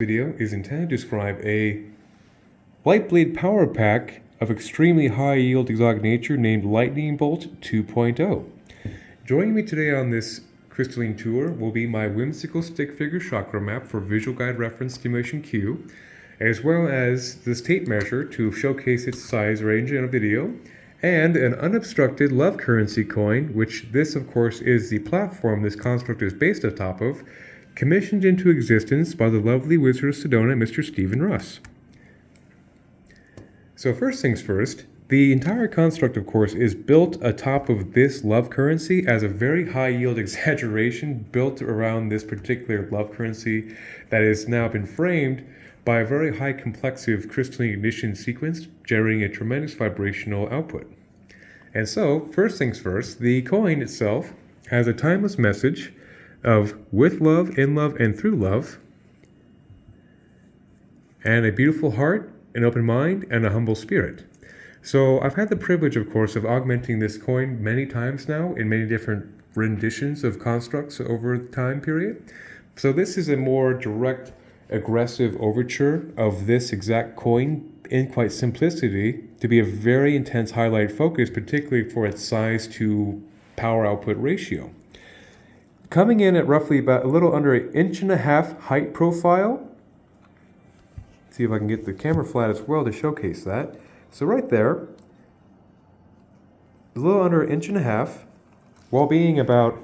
Video is intended to describe a light blade power pack of extremely high yield exotic nature named Lightning Bolt 2.0. Joining me today on this crystalline tour will be my whimsical stick figure chakra map for visual guide reference stimulation Q, as well as this tape measure to showcase its size range in a video, and an unobstructed love currency coin, which this of course is the platform this construct is based atop of, commissioned into existence by the lovely Wizard of Sedona, Mr. Stephen Russ. So first things first, the entire construct, of course, is built atop of this love currency as a very high-yield exaggeration built around this particular love currency that has now been framed by a very high complexive crystalline ignition sequence, generating a tremendous vibrational output. And so, first things first, the coin itself has a timeless message of with love, in love, and through love, and a beautiful heart, an open mind, and a humble spirit. So I've had the privilege, of course, of augmenting this coin many times now in many different renditions of constructs over the time period. So this is a more direct, aggressive overture of this exact coin in quite simplicity to be a very intense highlight focus, particularly for its size to power output ratio. Coming in at roughly about a little under 1.5 inches height profile. See if I can get the camera flat as well to showcase that. So right there, a little under 1.5 inches, while being about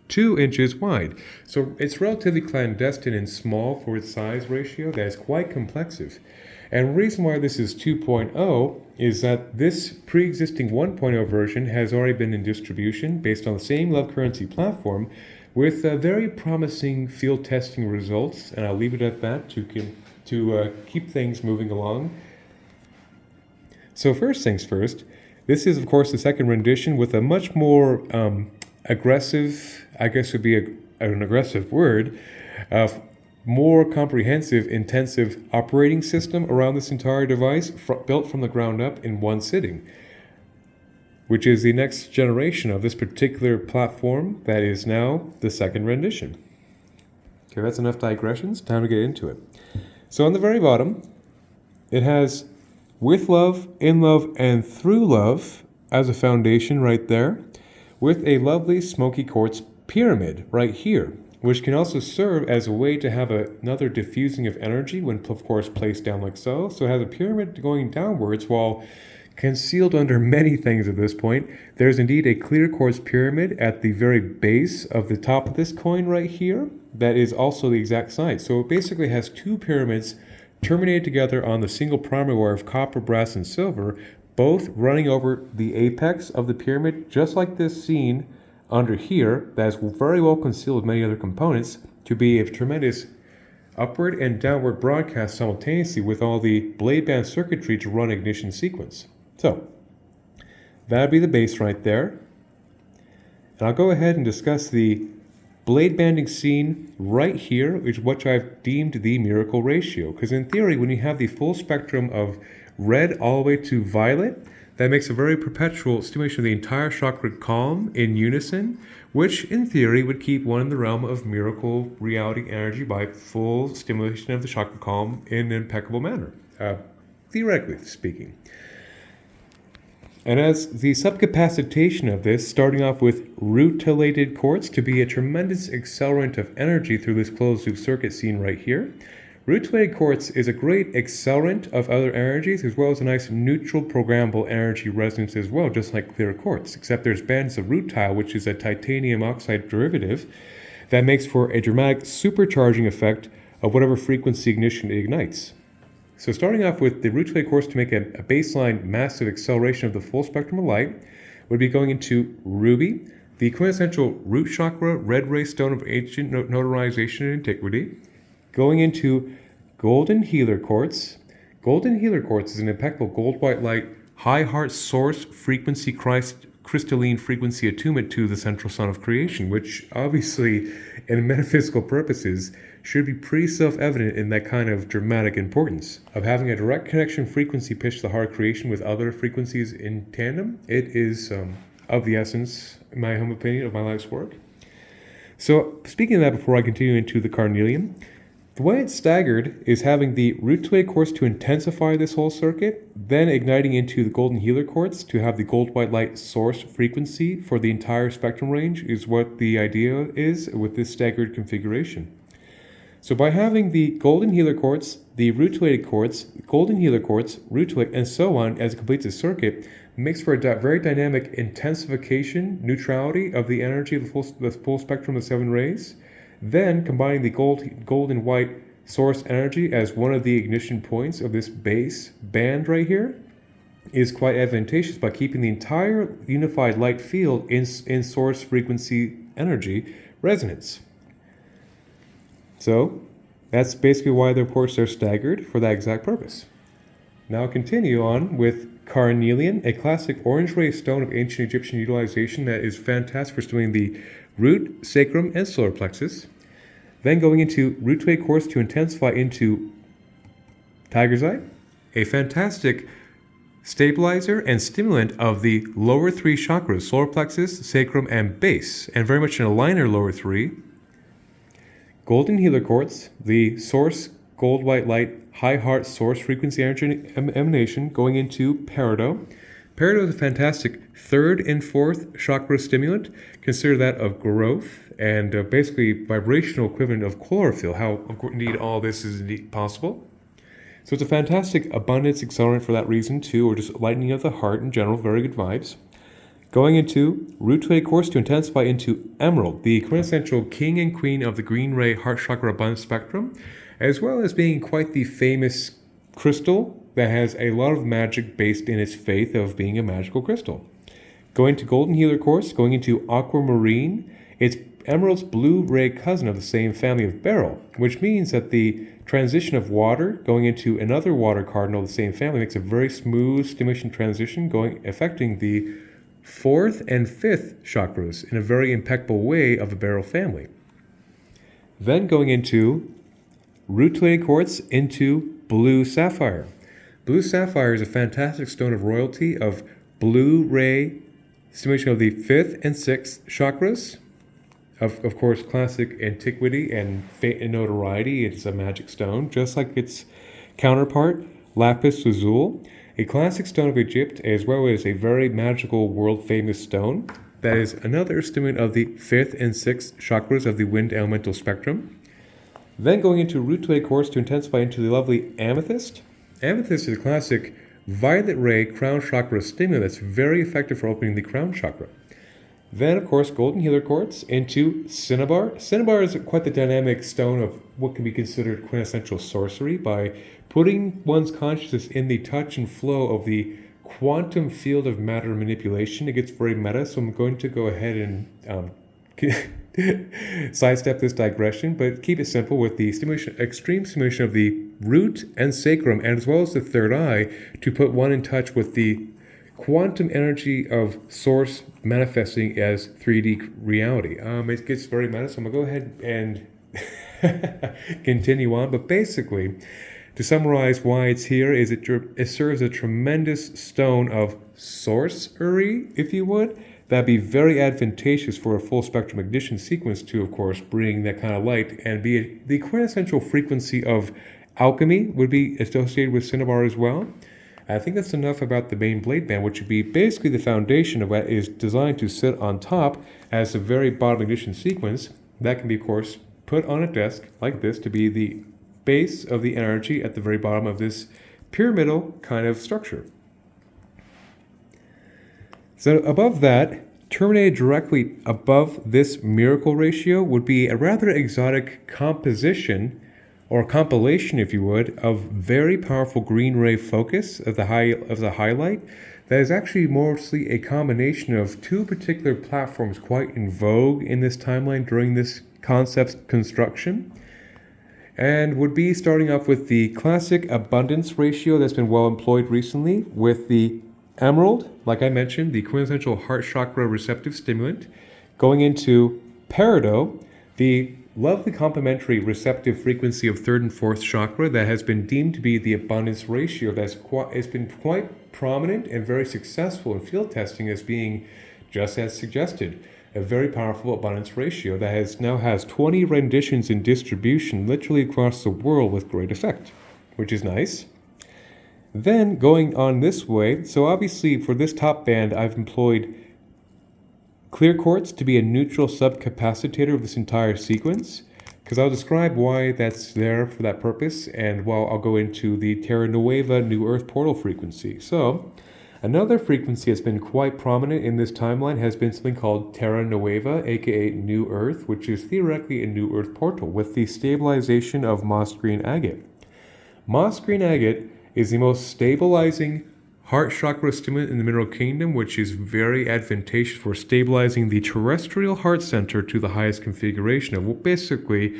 2 inches wide. So it's relatively clandestine and small for its size ratio. That is quite complexive. And the reason why this is 2.0 is that this pre-existing 1.0 version has already been in distribution based on the same love currency platform with very promising field testing results, and I'll leave it at that to keep things moving along. So first things first, this is of course the second rendition with a much more aggressive, I guess would be an aggressive word, more comprehensive, intensive operating system around this entire device, built from the ground up in one sitting, which is the next generation of this particular platform that is now the second rendition. Okay, that's enough digressions, time to get into it. So on the very bottom, it has with love, in love, and through love as a foundation right there, with a lovely smoky quartz pyramid right here, which can also serve as a way to have another diffusing of energy when, of course, placed down like so. So it has a pyramid going downwards while concealed under many things at this point. There's indeed a clear quartz pyramid at the very base of the top of this coin right here that is also the exact size. So it basically has two pyramids terminated together on the single primary wire of copper, brass, and silver, both running over the apex of the pyramid, just like this scene under here that is very well concealed with many other components to be a tremendous upward and downward broadcast simultaneously with all the blade band circuitry to run ignition sequence. So that'd be the base right there. And I'll go ahead and discuss the blade banding scene right here, which I've deemed the miracle ratio. Because in theory, when you have the full spectrum of red all the way to violet, that makes a very perpetual stimulation of the entire chakra column in unison, which in theory would keep one in the realm of miracle reality energy by full stimulation of the chakra column in an impeccable manner, theoretically speaking. And as the subcapacitation of this, starting off with rutilated quartz to be a tremendous accelerant of energy through this closed loop circuit seen right here, rutilated quartz is a great accelerant of other energies, as well as a nice neutral programmable energy resonance as well, just like clear quartz, except there's bands of rutile, which is a titanium oxide derivative that makes for a dramatic supercharging effect of whatever frequency ignition it ignites. So starting off with the rutilated quartz to make a baseline massive acceleration of the full spectrum of light would be going into ruby, the quintessential root chakra red ray stone of ancient notarization and antiquity, going into golden healer quartz. Golden healer quartz is an impeccable gold white light, high heart source frequency crystalline frequency attunement to the central sun of creation, which obviously in metaphysical purposes should be pretty self-evident in that kind of dramatic importance of having a direct connection frequency pitch to the heart of creation with other frequencies in tandem. It is of the essence, in my humble opinion, of my life's work. So speaking of that, before I continue into the carnelian, The way it's staggered is having the root to eight quartz to intensify this whole circuit, then igniting into the golden healer quartz to have the gold-white light source frequency for the entire spectrum range is what the idea is with this staggered configuration. So by having the golden healer quartz, the root to eight quartz, golden healer quartz, root to eight, and so on as it completes the circuit, makes for a very dynamic intensification, neutrality of the energy of the full spectrum of 7 rays. Then, combining the gold and white source energy as one of the ignition points of this base band right here is quite advantageous by keeping the entire unified light field in source frequency energy resonance. So, that's basically why the quartz are staggered for that exact purpose. Now I'll continue on with carnelian, a classic orange ray stone of ancient Egyptian utilization that is fantastic for stimulating the root, sacrum, and solar plexus. Then going into root to eight quartz to intensify into tiger's eye, a fantastic stabilizer and stimulant of the lower 3 chakras, solar plexus, sacrum, and base, and very much an aligner lower 3. Golden healer quartz, the source gold white light high heart source frequency energy emanation going into peridot. Peridot is a fantastic 3rd and 4th chakra stimulant. Consider that of growth and basically vibrational equivalent of chlorophyll, how indeed all this is indeed possible. So it's a fantastic abundance accelerant for that reason too, or just lightening of the heart in general, very good vibes. Going into root to eight quartz to intensify into emerald, the quintessential king and queen of the green ray heart chakra abundance spectrum, as well as being quite the famous crystal that has a lot of magic based in its faith of being a magical crystal. Going to golden healer quartz, going into aquamarine, it's emerald's blue ray cousin of the same family of beryl, which means that the transition of water going into another water cardinal of the same family makes a very smooth stimulation transition affecting the 4th and 5th chakras in a very impeccable way of the beryl family. Then going into root to eight quartz into blue sapphire. Blue sapphire is a fantastic stone of royalty of blue ray stimulation of the 5th and 6th chakras. Of course, classic antiquity and fate and notoriety. It's a magic stone, just like its counterpart, lapis lazuli, a classic stone of Egypt, as well as a very magical, world-famous stone that is another stimulant of the 5th and 6th chakras of the wind elemental spectrum. Then going into root to eight quartz to intensify into the lovely amethyst. Amethyst is a classic violet ray crown chakra stimulant that's very effective for opening the crown chakra. Then, of course, golden healer quartz into cinnabar. Cinnabar is quite the dynamic stone of what can be considered quintessential sorcery by putting one's consciousness in the touch and flow of the quantum field of matter manipulation. It gets very meta, so I'm going to go ahead and sidestep this digression, but keep it simple with the extreme stimulation of the root and sacrum, and as well as the third eye, to put one in touch with the quantum energy of source manifesting as 3D reality. It gets very meta, so I'm going to go ahead and continue on. But basically, to summarize why it's here, is it serves a tremendous stone of sorcery, if you would. That'd be very advantageous for a full spectrum ignition sequence to, of course, bring that kind of light and be the quintessential frequency of alchemy would be associated with cinnabar as well. I think that's enough about the main blade band, which would be basically the foundation of what is designed to sit on top as the very bottom ignition sequence. That can be, of course, put on a desk like this to be the base of the energy at the very bottom of this pyramidal kind of structure. So above that, terminated directly above this miracle ratio would be a rather exotic composition or compilation, if you would, of very powerful green ray focus of the highlight that is actually mostly a combination of two particular platforms quite in vogue in this timeline during this concept's construction, and would be starting off with the classic abundance ratio that's been well employed recently with the emerald, like I mentioned, the quintessential heart chakra receptive stimulant, going into peridot, the lovely complementary receptive frequency of 3rd and 4th chakra that has been deemed to be the abundance ratio that's been quite prominent and very successful in field testing as being just as suggested. a very powerful abundance ratio that now has 20 renditions in distribution literally across the world with great effect, which is nice. Then going on this way, so obviously for this top band, I've employed clear quartz to be a neutral subcapacitator of this entire sequence, because I'll describe why that's there for that purpose, and I'll go into the Terra Nueva New Earth portal frequency. So another frequency that's been quite prominent in this timeline has been something called Terra Nueva, aka New Earth, which is theoretically a New Earth portal with the stabilization of moss green agate. Moss green agate is the most stabilizing heart chakra stimulant in the mineral kingdom, which is very advantageous for stabilizing the terrestrial heart center to the highest configuration of, basically,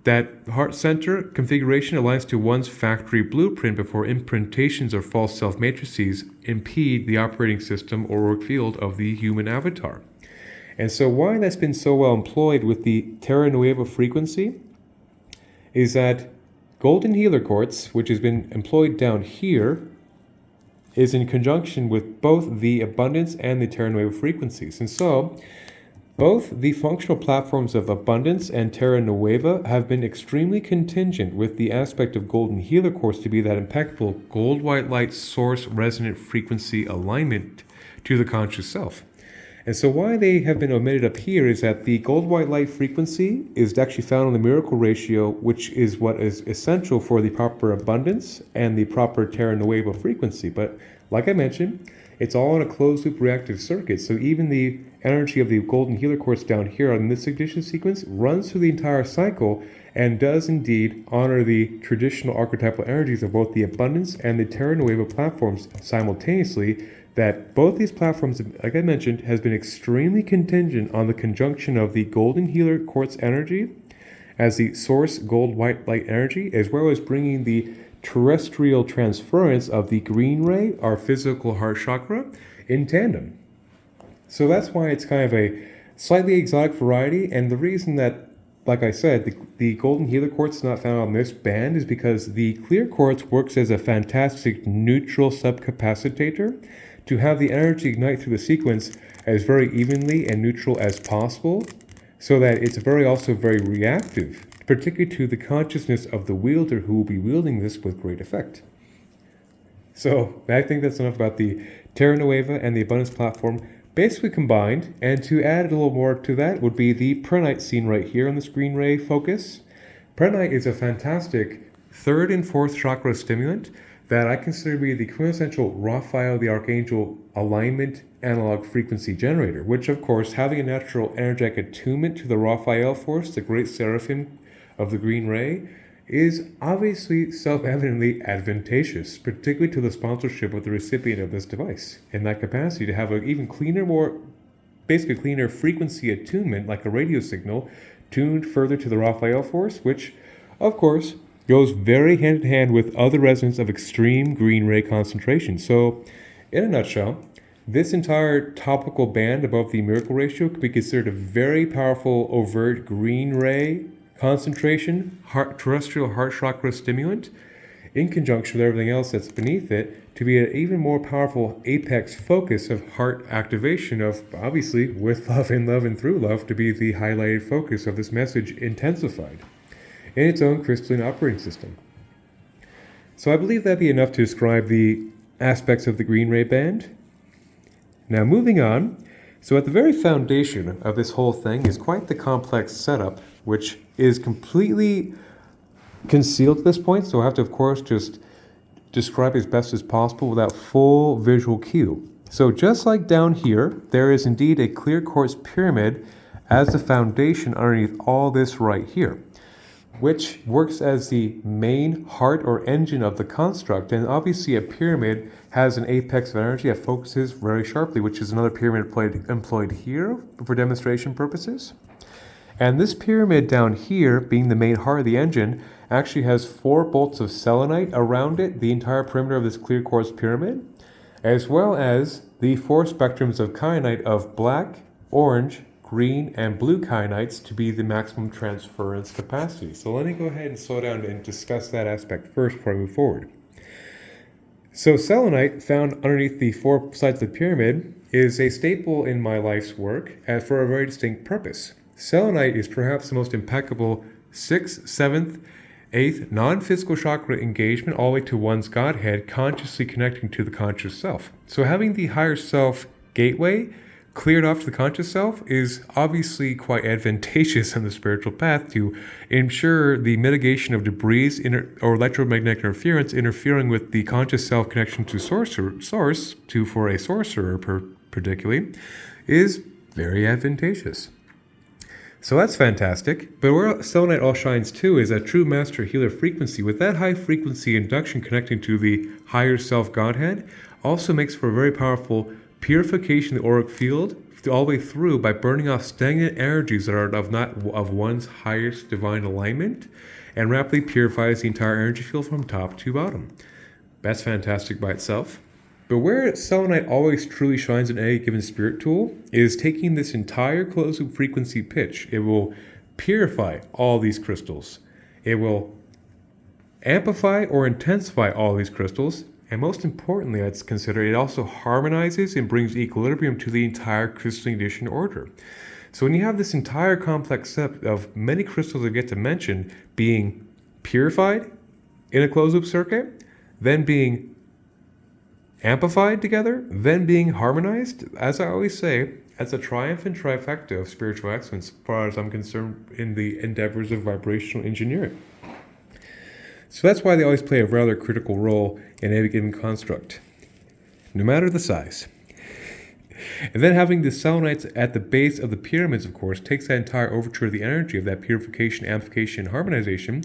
that heart center configuration aligns to one's factory blueprint before imprintations or false self matrices impede the operating system or work field of the human avatar. And so why that's been so well employed with the Terra Nueva frequency is that golden healer quartz, which has been employed down here, is in conjunction with both the abundance and the Terra Nueva frequencies. And so both the functional platforms of abundance and Terra Nueva have been extremely contingent with the aspect of golden healer quartz to be that impeccable gold white light source resonant frequency alignment to the conscious self. And so why they have been omitted up here is that the gold white light frequency is actually found on the miracle ratio, which is what is essential for the proper abundance and the proper Terra Nueva frequency. But like I mentioned, it's all on a closed loop reactive circuit. So even the energy of the golden healer quartz down here on this ignition sequence runs through the entire cycle and does indeed honor the traditional archetypal energies of both the abundance and the Terra Nueva platforms simultaneously. That both these platforms, like I mentioned, has been extremely contingent on the conjunction of the golden healer quartz energy as the source gold white light energy, as well as bringing the terrestrial transference of the green ray, our physical heart chakra, in tandem. So that's why it's kind of a slightly exotic variety, and the reason that, like I said, the golden healer quartz is not found on this band is because the clear quartz works as a fantastic neutral subcapacitator to have the energy ignite through the sequence as very evenly and neutral as possible, so that it's also very reactive, particularly to the consciousness of the wielder who will be wielding this with great effect. So I think that's enough about the Terra Nueva and the Abundance platform basically combined, and to add a little more to that would be the Prehnite seen right here on this green ray focus. Prehnite is a fantastic 3rd and 4th chakra stimulant that I consider to be the quintessential Raphael the Archangel alignment analog frequency generator, which of course, having a natural energetic attunement to the Raphael force, the great seraphim of the green ray, is obviously self-evidently advantageous, particularly to the sponsorship of the recipient of this device, in that capacity to have an even cleaner, cleaner frequency attunement, like a radio signal, tuned further to the Raphael force, which, of course, goes very hand in hand with other resonance of extreme green ray concentration. So, in a nutshell, this entire topical band above the miracle ratio could be considered a very powerful overt green ray concentration, terrestrial heart chakra stimulant, in conjunction with everything else that's beneath it, to be an even more powerful apex focus of heart activation of, obviously, with love, in love, and through love, to be the highlighted focus of this message intensified in its own crystalline operating system. So I believe that'd be enough to describe the aspects of the green ray band. Now moving on, so at the very foundation of this whole thing is quite the complex setup, which is completely concealed at this point, so I have to, of course, just describe as best as possible without full visual cue. So just like down here, there is indeed a clear quartz pyramid as the foundation underneath all this right here, which works as the main heart or engine of the construct. And obviously a pyramid has an apex of energy that focuses very sharply, which is another pyramid employed here for demonstration purposes. And this pyramid down here, being the main heart of the engine, actually has 4 bolts of selenite around it, the entire perimeter of this clear quartz pyramid, as well as the 4 spectrums of kyanite of black, orange, green, and blue kyanites to be the maximum transference capacity. So let me go ahead and slow down and discuss that aspect first before I move forward. So selenite, found underneath the four sides of the pyramid, is a staple in my life's work and for a very distinct purpose. Selenite is perhaps the most impeccable 6th, 7th, 8th non-physical chakra engagement all the way to one's Godhead, consciously connecting to the conscious self. So having the higher self gateway cleared off to the conscious self is obviously quite advantageous on the spiritual path to ensure the mitigation of debris or electromagnetic interference interfering with the conscious self connection to source for a sorcerer particularly is very advantageous. So that's fantastic. But where selenite all shines too is a true master healer frequency. With that high frequency induction connecting to the higher self Godhead also makes for a very powerful purification of the auric field all the way through by burning off stagnant energies that are of one's highest divine alignment, and rapidly purifies the entire energy field from top to bottom. That's fantastic by itself. But where selenite always truly shines in any given spirit tool is taking this entire closed loop frequency pitch. It will purify all these crystals. It will amplify or intensify all these crystals. And most importantly, I'd consider it also harmonizes and brings equilibrium to the entire crystalline condition order. So when you have this entire complex set of many crystals I get to mention being purified in a closed loop circuit, then being amplified together, then being harmonized, as I always say, as a triumphant trifecta of spiritual excellence, as far as I'm concerned, in the endeavors of vibrational engineering. So that's why they always play a rather critical role in any given construct, no matter the size. And then having the selenites at the base of the pyramids, of course, takes that entire overture of the energy of that purification, amplification, and harmonization,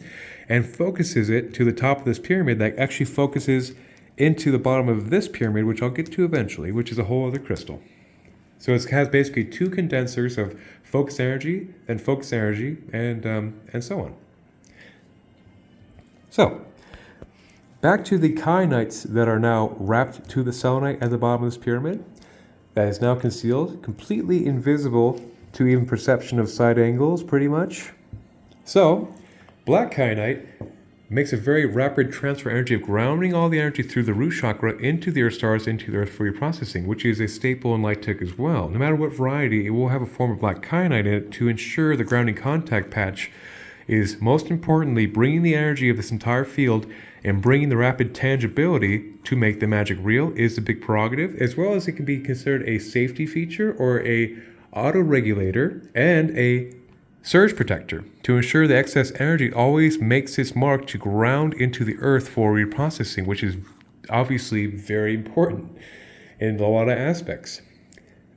and focuses it to the top of this pyramid that actually focuses into the bottom of this pyramid, which I'll get to eventually, which is a whole other crystal. So it has basically two condensers of focus energy, and so on. So, back to the kyanites that are now wrapped to the selenite at the bottom of this pyramid, that is now concealed, completely invisible to even perception of side angles, pretty much. So, black kyanite makes a very rapid transfer energy of grounding all the energy through the root chakra into the earth stars, into the earth for reprocessing, which is a staple in light tech as well. No matter what variety, it will have a form of black kyanite in it to ensure the grounding contact patch is most importantly bringing the energy of this entire field and bringing the rapid tangibility to make the magic real is the big prerogative, as well as it can be considered a safety feature or a auto-regulator and a surge protector to ensure the excess energy always makes its mark to ground into the earth for reprocessing, which is obviously very important in a lot of aspects.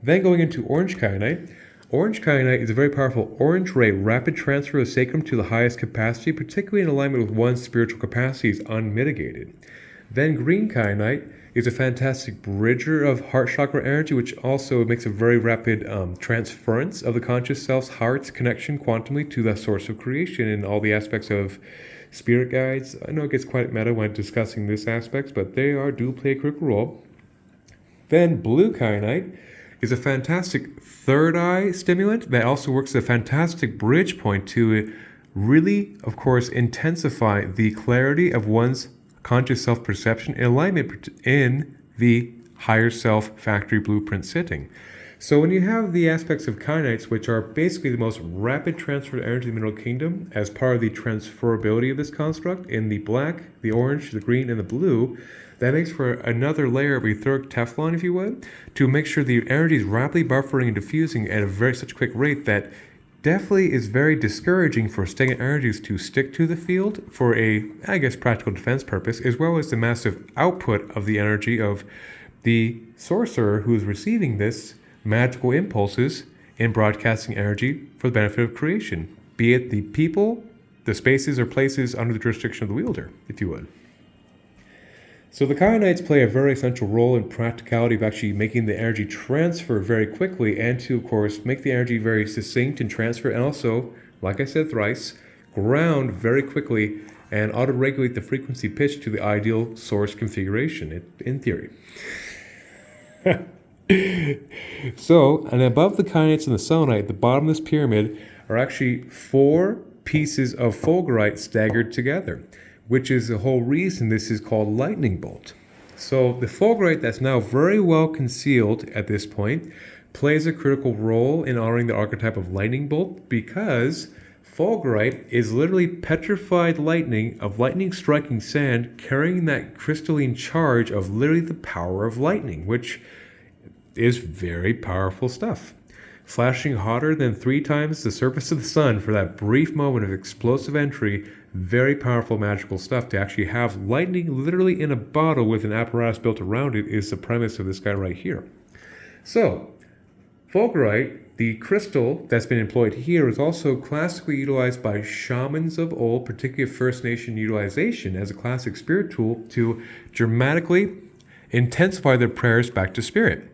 Then going into orange kyanite. Orange kyanite is a very powerful orange ray rapid transfer of sacrum to the highest capacity, particularly in alignment with one's spiritual capacities unmitigated. Then green kyanite is a fantastic bridger of heart chakra energy, which also makes a very rapid transference of the conscious self's heart's connection quantumly to the source of creation in all the aspects of spirit guides. I know it gets quite meta when discussing this aspect, but they do play a critical role. Then blue kyanite is a fantastic third eye stimulant that also works as a fantastic bridge point to really, of course, intensify the clarity of one's conscious self-perception in alignment in the higher self factory blueprint sitting. So when you have the aspects of kyanites, which are basically the most rapid transfer of energy in the mineral kingdom as part of the transferability of this construct in the black, the orange, the green, and the blue, that makes for another layer of etheric Teflon, if you would, to make sure the energy is rapidly buffering and diffusing at such a quick rate that definitely is very discouraging for stagnant energies to stick to the field for a, practical defense purpose, as well as the massive output of the energy of the sorcerer who is receiving this magical impulses in broadcasting energy for the benefit of creation, be it the people, the spaces or places under the jurisdiction of the wielder, if you would. So the kyanites play a very essential role in practicality of actually making the energy transfer very quickly and to, of course, make the energy very succinct and transfer, and also, like I said thrice, ground very quickly and auto-regulate the frequency pitch to the ideal source configuration, in theory. So, and above the kyanites and the selenite, at the bottom of this pyramid are actually 4 pieces of fulgurite staggered together, which is the whole reason this is called lightning bolt. So the fulgurite that's now very well concealed at this point plays a critical role in honoring the archetype of lightning bolt, because fulgurite is literally petrified lightning, of lightning striking sand, carrying that crystalline charge of literally the power of lightning, which is very powerful stuff. Flashing hotter than 3 times the surface of the sun for that brief moment of explosive entry, very powerful magical stuff. To actually have lightning literally in a bottle with an apparatus built around it is the premise of this guy right here. So, fulgurite, the crystal that's been employed here, is also classically utilized by shamans of old, particularly First Nation utilization as a classic spirit tool to dramatically intensify their prayers back to spirit.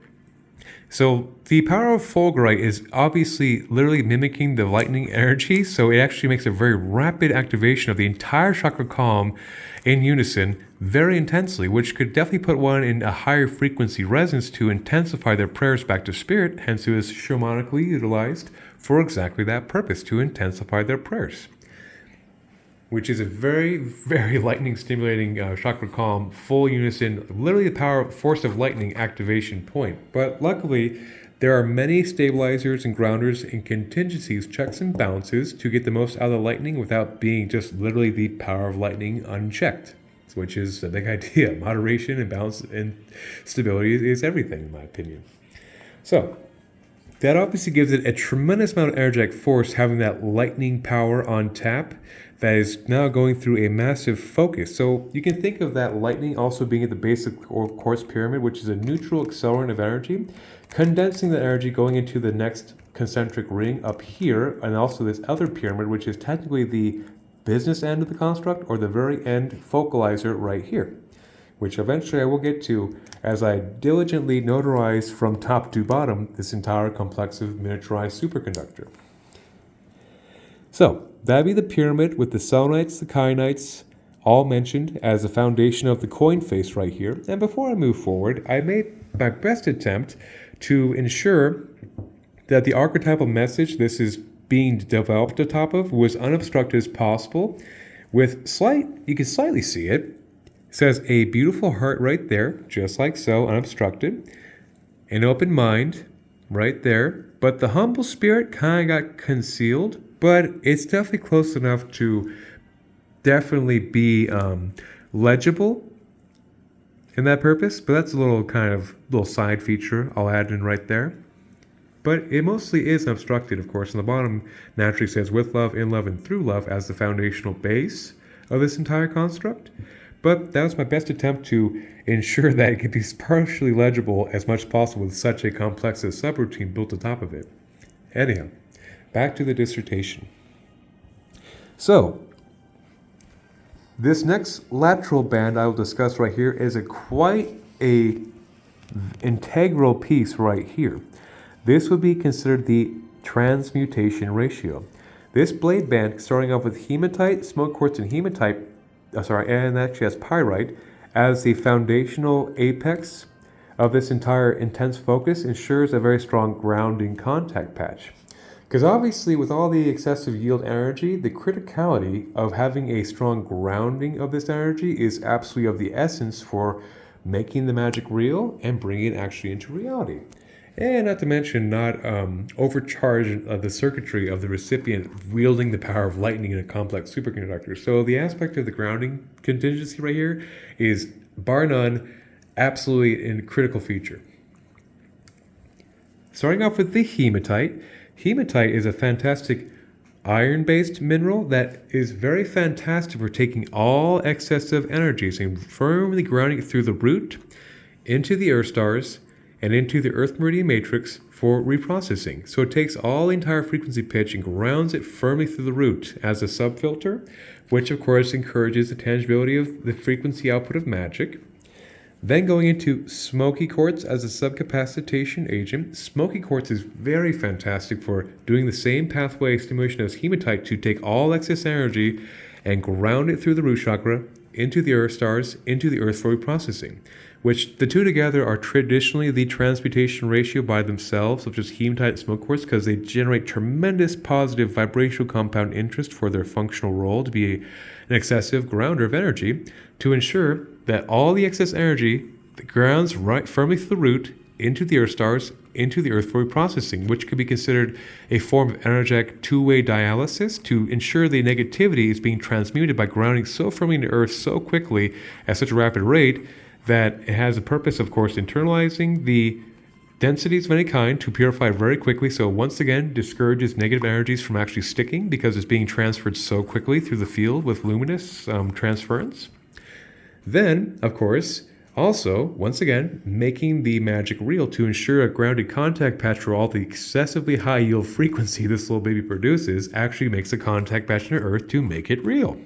So the power of fulgurite is obviously literally mimicking the lightning energy, so it actually makes a very rapid activation of the entire chakra column in unison very intensely, which could definitely put one in a higher frequency resonance to intensify their prayers back to spirit. Hence it is shamanically utilized for exactly that purpose, to intensify their prayers, which is a very, very lightning stimulating chakra column, full unison, literally the force of lightning activation point. But luckily, there are many stabilizers and grounders and contingencies, checks and balances to get the most out of the lightning without being just literally the power of lightning unchecked, which is the big idea. Moderation and balance and stability is everything, in my opinion. So, that obviously gives it a tremendous amount of energetic force, having that lightning power on tap that is now going through a massive focus. So you can think of that lightning also being at the base of the quartz pyramid, which is a neutral accelerant of energy, condensing that energy going into the next concentric ring up here, and also this other pyramid, which is technically the business end of the construct, or the very end focalizer right here, which eventually I will get to as I diligently notarize from top to bottom this entire complex of miniaturized superconductor. So, that'd be the pyramid with the selenites, the kyanites, all mentioned as the foundation of the coin face right here. And before I move forward, I made my best attempt to ensure that the archetypal message this is being developed atop of was unobstructed as possible. With you can slightly see it. It says a beautiful heart right there, just like so, unobstructed. An open mind right there. But the humble spirit kind of got concealed, but it's definitely close enough to definitely be legible in that purpose. But that's a little side feature I'll add in right there. But it mostly is obstructed, of course. On the bottom naturally says with love, in love, and through love as the foundational base of this entire construct. But that was my best attempt to ensure that it could be partially legible as much as possible with such a complex subroutine built on top of it. Anyhow, back to the dissertation. So, this next lateral band I will discuss right here is quite a integral piece right here. This would be considered the transmutation ratio. This blade band, starting off with hematite, smoke quartz, and hematite, and actually has pyrite, as the foundational apex of this entire intense focus, ensures a very strong grounding contact patch. Because obviously with all the excessive yield energy, the criticality of having a strong grounding of this energy is absolutely of the essence for making the magic real and bringing it actually into reality. And not to mention not overcharge the circuitry of the recipient wielding the power of lightning in a complex superconductor. So the aspect of the grounding contingency right here is, bar none, absolutely a critical feature. Starting off with the hematite. Hematite is a fantastic iron-based mineral that is very fantastic for taking all excessive energies and firmly grounding it through the root into the earth stars and into the Earth Meridian Matrix for reprocessing. So it takes all the entire frequency pitch and grounds it firmly through the root as a subfilter, which of course encourages the tangibility of the frequency output of magic. Then going into smoky quartz as a subcapacitation agent. Smoky quartz is very fantastic for doing the same pathway stimulation as hematite to take all excess energy and ground it through the root chakra into the earth stars, into the earth for reprocessing, which the two together are traditionally the transmutation ratio by themselves of just hematite and smoke quartz, because they generate tremendous positive vibrational compound interest for their functional role to be an excessive grounder of energy to ensure that all the excess energy grounds right firmly to the root into the Earth stars, into the Earth for reprocessing, which could be considered a form of energetic two-way dialysis to ensure the negativity is being transmuted by grounding so firmly into Earth so quickly at such a rapid rate that it has the purpose, of course, internalizing the densities of any kind to purify very quickly. So once again, discourages negative energies from actually sticking because it's being transferred so quickly through the field with luminous transference. Then, of course, also, once again, making the magic real to ensure a grounded contact patch for all the excessively high yield frequency this little baby produces actually makes a contact patch in Earth to make it real.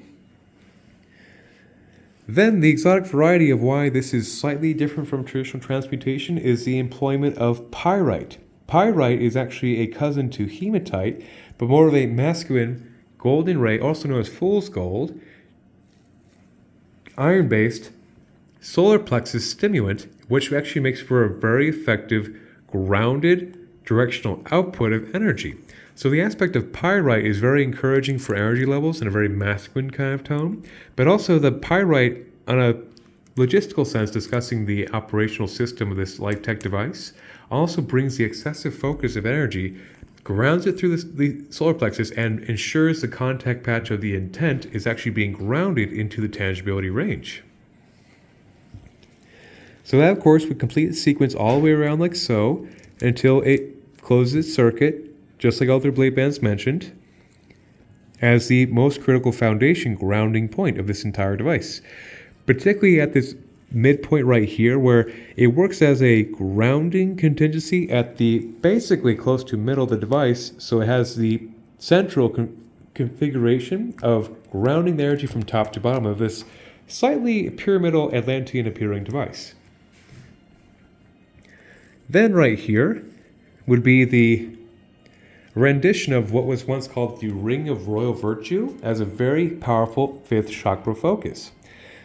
Then the exotic variety of why this is slightly different from traditional transmutation is the employment of pyrite. Pyrite is actually a cousin to hematite, but more of a masculine golden ray, also known as fool's gold, iron-based solar plexus stimulant, which actually makes for a very effective grounded directional output of energy. So the aspect of pyrite is very encouraging for energy levels in a very masculine kind of tone, but also the pyrite, on a logistical sense, discussing the operational system of this light tech device, also brings the excessive focus of energy, grounds it through the solar plexus, and ensures the contact patch of the intent is actually being grounded into the tangibility range. So that, of course, would complete the sequence all the way around like so until it closes its circuit, just like other blade bands mentioned, as the most critical foundation grounding point of this entire device. Particularly at this midpoint right here, where it works as a grounding contingency at the basically close to middle of the device, so it has the central configuration of grounding the energy from top to bottom of this slightly pyramidal Atlantean appearing device. Then right here would be the rendition of what was once called the Ring of Royal Virtue as a very powerful fifth chakra focus.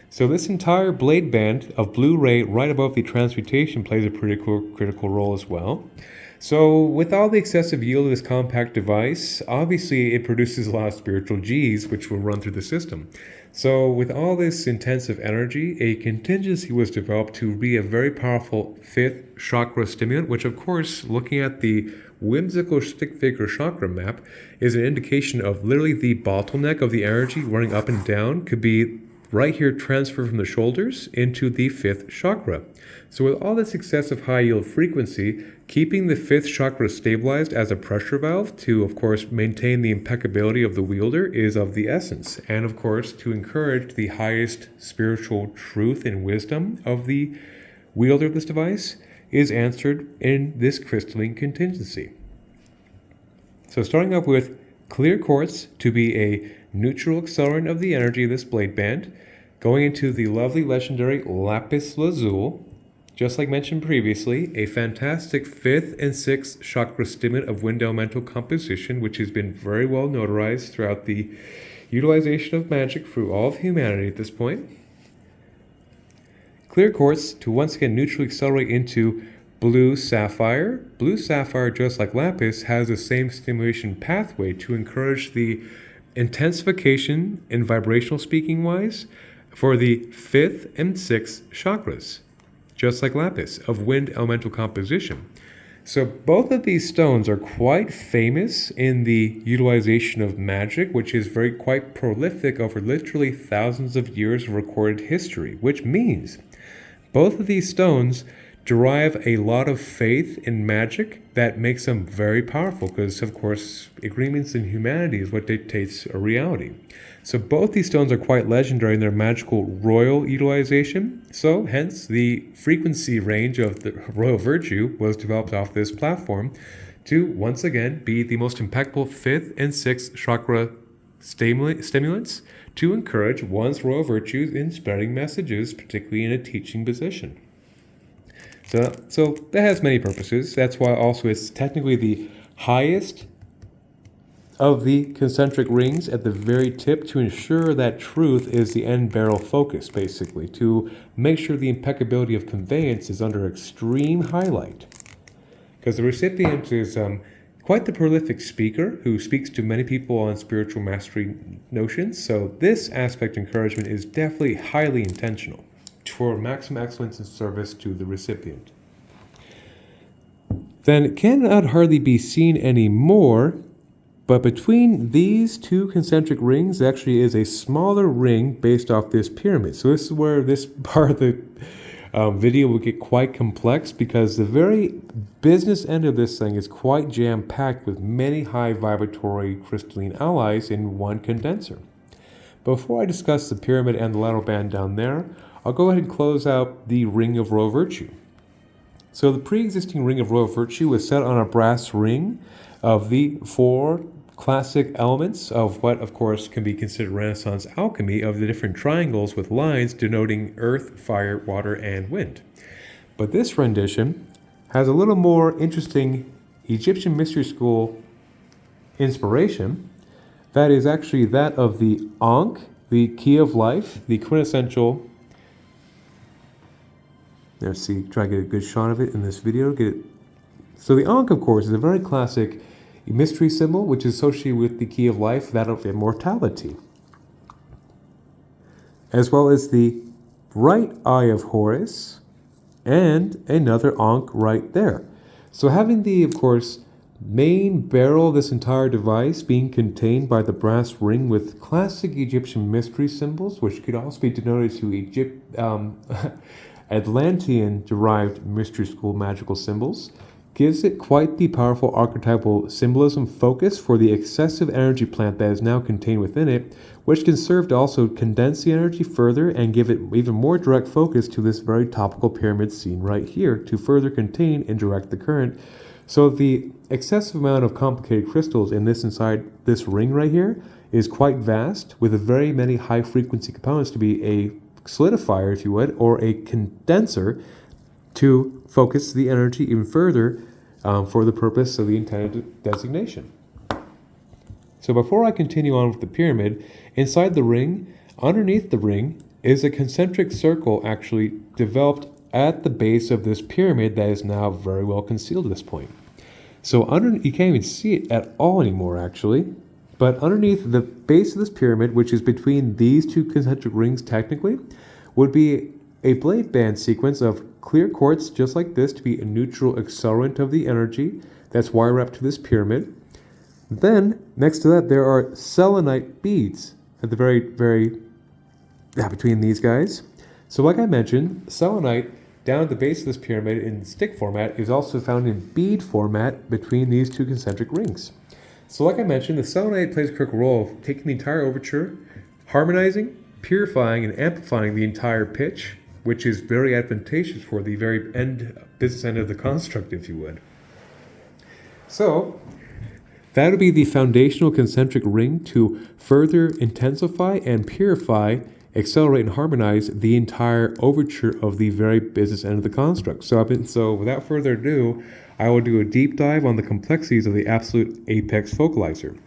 So this entire blade band of blue ray right above the transmutation plays a pretty critical role as well. So with all the excessive yield of this compact device, obviously it produces a lot of spiritual G's which will run through the system. So with all this intensive energy, a contingency was developed to be a very powerful fifth chakra stimulant, which of course, looking at the whimsical stick figure chakra map, is an indication of literally the bottleneck of the energy running up and down could be right here transferred from the shoulders into the fifth chakra. So with all this excessive high yield frequency, keeping the fifth chakra stabilized as a pressure valve to, of course, maintain the impeccability of the wielder is of the essence. And of course, to encourage the highest spiritual truth and wisdom of the wielder of this device is answered in this crystalline contingency. So starting off with clear quartz to be a neutral accelerant of the energy of this blade band, going into the lovely legendary lapis lazuli, just like mentioned previously, a fantastic fifth and sixth chakra stimulant of wind elemental composition, which has been very well notarized throughout the utilization of magic through all of humanity at this point. Clear quartz to once again neutrally accelerate into blue sapphire. Blue sapphire, just like lapis, has the same stimulation pathway to encourage the intensification in vibrational speaking wise for the fifth and sixth chakras, just like lapis, of wind elemental composition. So both of these stones are quite famous in the utilization of magic, which is quite prolific over literally thousands of years of recorded history, which means both of these stones derive a lot of faith in magic that makes them very powerful because, of course, agreements in humanity is what dictates a reality. So both these stones are quite legendary in their magical royal utilization. So hence the frequency range of the royal virtue was developed off this platform to once again be the most impeccable fifth and sixth chakra stimulants to encourage one's royal virtues in spreading messages, particularly in a teaching position. So that has many purposes. That's why also it's technically the highest of the concentric rings at the very tip to ensure that truth is the end barrel focus, basically, to make sure the impeccability of conveyance is under extreme highlight. Because the recipient is quite the prolific speaker who speaks to many people on spiritual mastery notions, so this aspect encouragement is definitely highly intentional. for maximum excellence and service to the recipient. Then it cannot hardly be seen anymore, but between these two concentric rings actually is a smaller ring based off this pyramid. So this is where this part of the video will get quite complex, because the very business end of this thing is quite jam-packed with many high vibratory crystalline alloys in one condenser. Before I discuss the pyramid and the lateral band down there, I'll go ahead and close out the ring of royal virtue. So the pre-existing ring of royal virtue was set on a brass ring of the 4 classic elements of what, of course, can be considered Renaissance alchemy of the different triangles with lines denoting earth, fire, water, and wind. But this rendition has a little more interesting Egyptian mystery school inspiration. That is actually that of the Ankh, the key of life, the quintessential. Let's see, try to get a good shot of it in this video. So the Ankh, of course, is a very classic mystery symbol, which is associated with the key of life, that of immortality, as well as the right eye of Horus and another Ankh right there. So having the, of course, main barrel of this entire device being contained by the brass ring with classic Egyptian mystery symbols, which could also be denoted to Atlantean-derived mystery school magical symbols, gives it quite the powerful archetypal symbolism focus for the excessive energy plant that is now contained within it, which can serve to also condense the energy further and give it even more direct focus to this very topical pyramid seen right here to further contain and direct the current. So the excessive amount of complicated crystals in this inside this ring right here is quite vast, with very many high frequency components to be a solidifier, if you would, or a condenser to focus the energy even further for the purpose of the intended designation. So before I continue on with the pyramid, inside the ring, underneath the ring, is a concentric circle actually developed at the base of this pyramid that is now very well concealed at this point. So you can't even see it at all anymore, actually. But underneath the base of this pyramid, which is between these two concentric rings technically, would be a blade band sequence of clear quartz, just like this, to be a neutral accelerant of the energy that's wired up to this pyramid. Then, next to that, there are selenite beads at the between these guys. So like I mentioned, selenite down at the base of this pyramid in stick format is also found in bead format between these two concentric rings. So like I mentioned, the selenite plays a critical role of taking the entire overture, harmonizing, purifying, and amplifying the entire pitch, which is very advantageous for the very business end of the construct, if you would. So that would be the foundational concentric ring to further intensify and purify, accelerate, and harmonize the entire overture of the very business end of the construct. So without further ado, I will do a deep dive on the complexities of the absolute apex focalizer.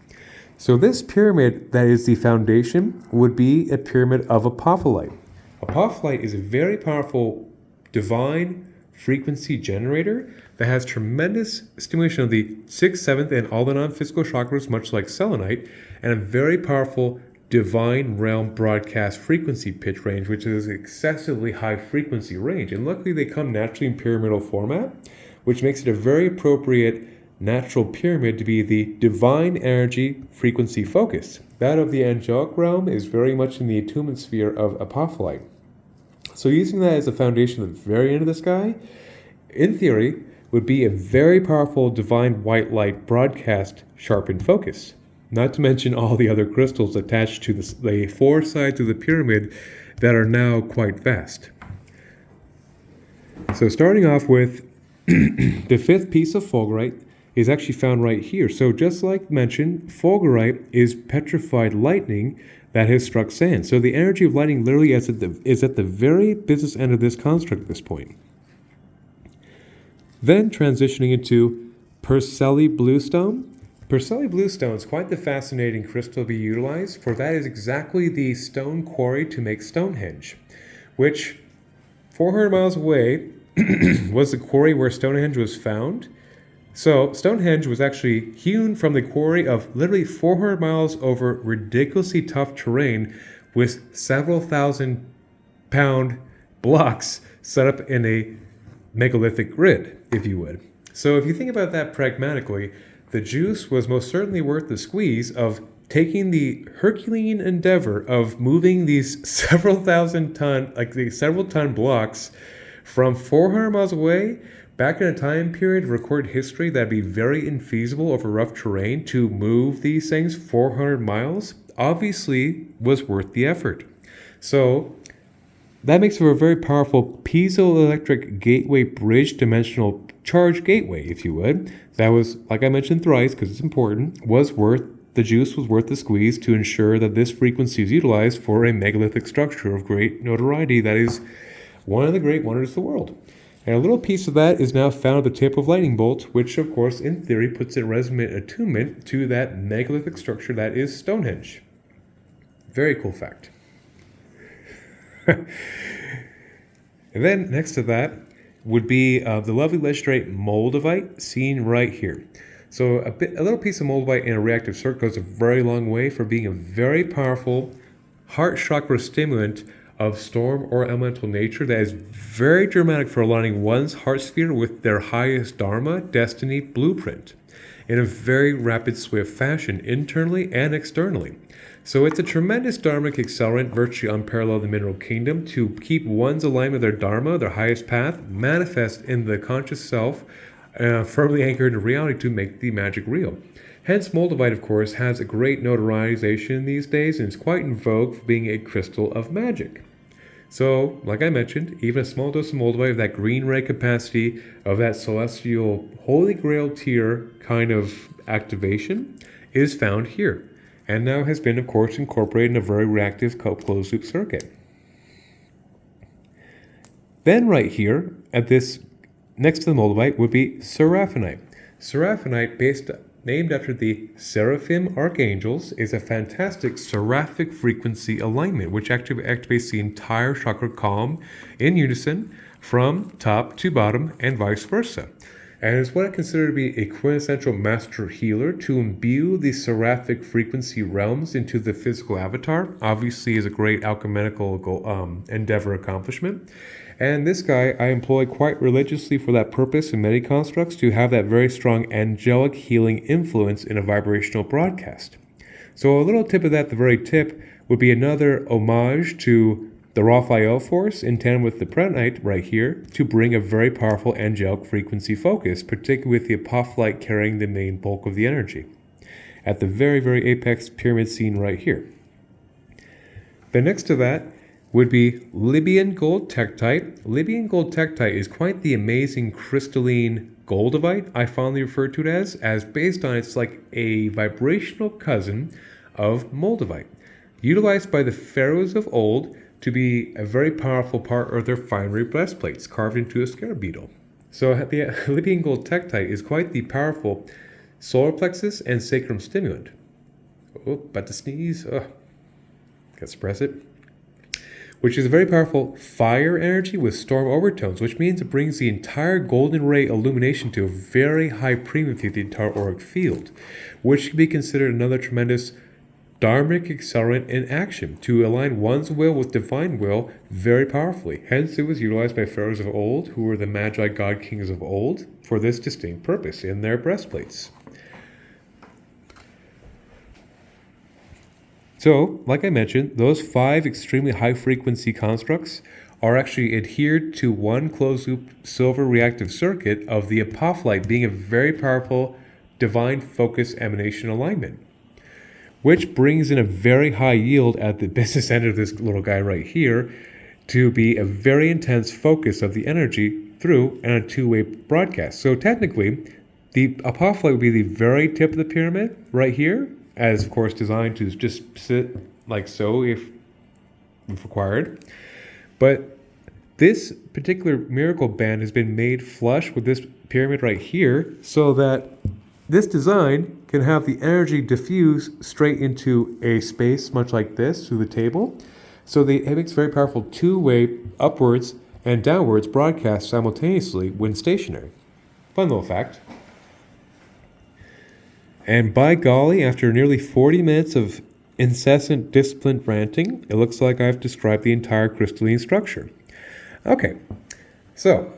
So this pyramid that is the foundation would be a pyramid of apophyllite. Apophyllite is a very powerful divine frequency generator that has tremendous stimulation of the 6th, 7th, and all the non-physical chakras, much like selenite, and a very powerful divine realm broadcast frequency pitch range, which is an excessively high frequency range. And luckily they come naturally in pyramidal format, which makes it a very appropriate natural pyramid to be the divine energy frequency focus. That of the angelic realm is very much in the attunement sphere of apophyllite. So using that as a foundation at the very end of this guy, in theory, would be a very powerful divine white light broadcast sharpened focus. Not to mention all the other crystals attached to the 4 sides of the pyramid that are now quite vast. So starting off with the 5th piece of fulgurite is actually found right here. So just like mentioned, fulgurite is petrified lightning that has struck sand. So the energy of lightning literally is at the very business end of this construct at this point. Then transitioning into Perseuli bluestone. Perseuli bluestone is quite the fascinating crystal to be utilized, for that is exactly the stone quarry to make Stonehenge, which 400 miles away was the quarry where Stonehenge was found. So Stonehenge was actually hewn from the quarry of literally 400 miles over ridiculously tough terrain with several thousand pound blocks set up in a megalithic grid, if you would. So if you think about that pragmatically, the juice was most certainly worth the squeeze of taking the Herculean endeavor of moving these several ton blocks from 400 miles away back in a time period of recorded history that'd be very infeasible over rough terrain to move these things 400 miles obviously was worth the effort. So that makes for a very powerful piezoelectric gateway bridge dimensional charge gateway, if you would. That was, like I mentioned thrice, because it's important, the juice was worth the squeeze to ensure that this frequency is utilized for a megalithic structure of great notoriety that is one of the great wonders of the world. And a little piece of that is now found at the tip of Lightning Bolt, which of course in theory puts in resonant attunement to that megalithic structure that is Stonehenge. Very cool fact. And then next to that would be the lovely legendary moldavite seen right here. So a little piece of moldavite in a reactive circuit goes a very long way for being a very powerful heart chakra stimulant of storm or elemental nature that is very dramatic for aligning one's heart sphere with their highest dharma, destiny, blueprint in a very rapid, swift fashion, internally and externally. So it's a tremendous dharmic accelerant, virtually unparalleled in the mineral kingdom, to keep one's alignment with their dharma, their highest path, manifest in the conscious self, firmly anchored in reality to make the magic real. Hence, moldavite, of course, has a great notarization these days and is quite in vogue for being a crystal of magic. So, like I mentioned, even a small dose of moldavite of that green ray capacity, of that celestial holy grail tier kind of activation, is found here, and now has been, of course, incorporated in a very reactive closed loop circuit. Then right here, at this next to the moldavite, would be seraphinite. Seraphinite, named after the seraphim archangels, is a fantastic seraphic frequency alignment, which activates the entire chakra column in unison from top to bottom and vice versa. And is what I consider to be a quintessential master healer to imbue the seraphic frequency realms into the physical avatar. Obviously is a great alchemical endeavor accomplishment. And this guy I employ quite religiously for that purpose in many constructs, to have that very strong angelic healing influence in a vibrational broadcast. So a little tip of that, the very tip, would be another homage to the Raphael force in tandem with the pretonite right here, to bring a very powerful angelic frequency focus, particularly with the apophyllite carrying the main bulk of the energy, at the very, very apex pyramid scene right here. Then next to that would be Libyan gold tektite. Libyan gold tektite is quite the amazing crystalline goldavite, I fondly refer to it as based on it's like a vibrational cousin of moldavite, utilized by the pharaohs of old to be a very powerful part of their finery breastplates carved into a scarab beetle. So the Libyan gold tektite is quite the powerful solar plexus and sacrum stimulant. Oh, about to sneeze. Gotta suppress it. Which is a very powerful fire energy with storm overtones, which means it brings the entire golden ray illumination to a very high premium through the entire auric field, which can be considered another tremendous dharmic accelerant in action to align one's will with divine will very powerfully. Hence, it was utilized by pharaohs of old, who were the magi god kings of old, for this distinct purpose in their breastplates. So, like I mentioned, those 5 extremely high-frequency constructs are actually adhered to one closed-loop silver reactive circuit of the apophyllite being a very powerful divine focus emanation alignment, which brings in a very high yield at the business end of this little guy right here to be a very intense focus of the energy through and a two-way broadcast. So technically, the apophyllite would be the very tip of the pyramid right here, as of course designed to just sit like so if required. But this particular miracle band has been made flush with this pyramid right here so that this design can have the energy diffuse straight into a space much like this through the table. So it makes very powerful two-way upwards and downwards broadcast simultaneously when stationary. Fun little fact. And by golly, after nearly 40 minutes of incessant disciplined ranting, it looks like I've described the entire crystalline structure. Okay, so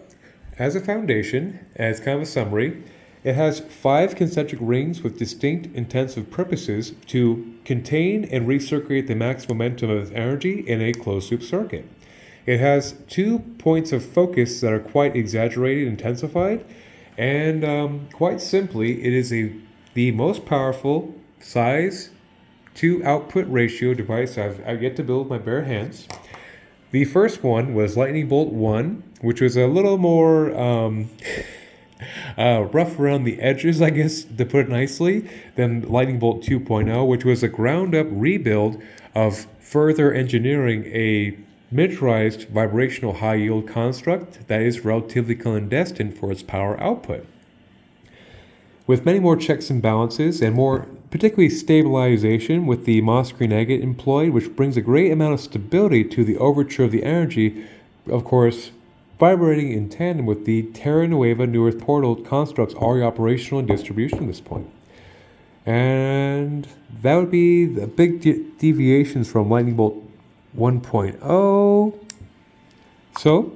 as a foundation, as kind of a summary, it has 5 concentric rings with distinct intensive purposes to contain and recirculate the maximum momentum of its energy in a closed-loop circuit. It has 2 points of focus that are quite exaggerated, intensified, and quite simply, it is the most powerful size to output ratio device I've yet to build with my bare hands. The first one was Lightning Bolt 1, which was a little more rough around the edges, I guess, to put it nicely, than Lightning Bolt 2.0, which was a ground-up rebuild of further engineering a miniaturized vibrational high-yield construct that is relatively clandestine for its power output. With many more checks and balances and more particularly stabilization with the Moss Green agate employed, which brings a great amount of stability to the overture of the energy, of course, vibrating in tandem with the Terra Nueva New Earth Portal constructs already operational and distribution at this point. And that would be the big deviations from Lightning Bolt 1.0. So,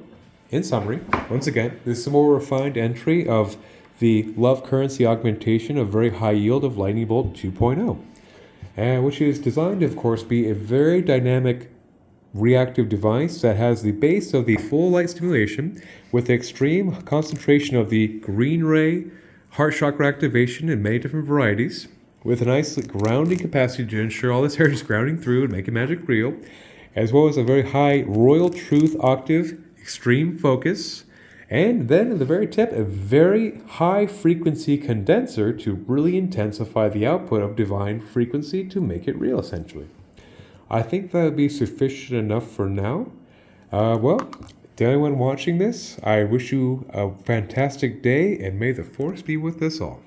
in summary, once again, this is a more refined entry of the love currency augmentation of very high yield of Lightning Bolt 2.0, which is designed to, of course, be a very dynamic reactive device that has the base of the full light stimulation with extreme concentration of the green ray heart chakra activation in many different varieties, with a nice grounding capacity to ensure all this hair is grounding through and making magic real, as well as a very high royal truth octave, extreme focus, and then at the very tip, a very high frequency condenser to really intensify the output of divine frequency to make it real, essentially. I think that would be sufficient enough for now. Well, to anyone watching this, I wish you a fantastic day, and may the force be with us all.